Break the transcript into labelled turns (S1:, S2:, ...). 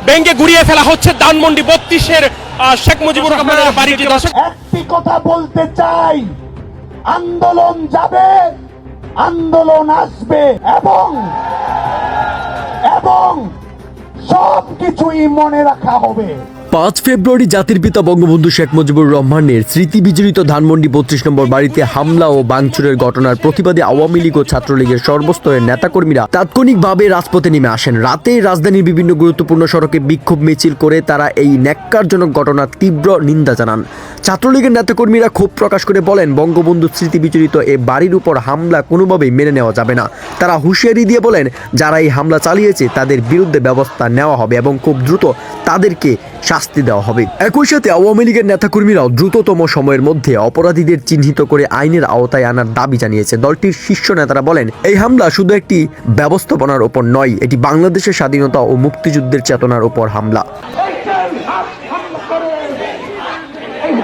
S1: ভেঙে গুড়িয়ে ফেলা হচ্ছে ধানমন্ডি 32-এর শেখ মুজিবুর রহমানের বাড়িটি।
S2: একটি কথা বলতে চাই, আন্দোলন যাবে, আন্দোলন আসবে এবং সবকিছুই মনে রাখা হবে।
S3: 5 ফেব্রুয়ারি জাতির পিতা বঙ্গবন্ধু শেখ মুজিবুর রহমানের স্মৃতি বিজড়িত ধানমন্ডি 32 নম্বর বাড়িতে হামলা ও ভাঙচুরের ঘটনার প্রতিবাদে আওয়ামী লীগ ও ছাত্রলীগের সর্বস্তরের নেতাকর্মীরা তাৎক্ষণিকভাবে রাজপথে নেমে আসেন। রাতে রাজধানীর বিভিন্ন গুরুত্বপূর্ণ সড়কে বিক্ষোভ মিছিল করে তারা এই ন্যাক্কারজনক ঘটনার তীব্র নিন্দা জানান। ছাত্রলীগের নেতাকর্মীরা ক্ষোভ প্রকাশ করে বলেন, বঙ্গবন্ধুর স্মৃতি বিজড়িত এ বাড়ির উপর হামলা কোনোভাবেই মেনে নেওয়া যাবে না। তারা হুঁশিয়ারি দিয়ে বলেন, যারা এই হামলা চালিয়েছে তাদের বিরুদ্ধে ব্যবস্থা নেওয়া হবে এবং খুব দ্রুত তাদেরকে শাস্তি দেওয়া হবে। একই সাথে আওয়ামী লীগের নেতাকর্মীরাও দ্রুততম সময়ের মধ্যে অপরাধীদের চিহ্নিত করে আইনের আওতায় আনার দাবি জানিয়েছে। দলটির শীর্ষ নেতারা বলেন, এই হামলা শুধু একটি ব্যবস্থাপনার উপর নয়, এটি বাংলাদেশের স্বাধীনতা ও মুক্তিযুদ্ধের চেতনার উপর হামলা।
S2: এই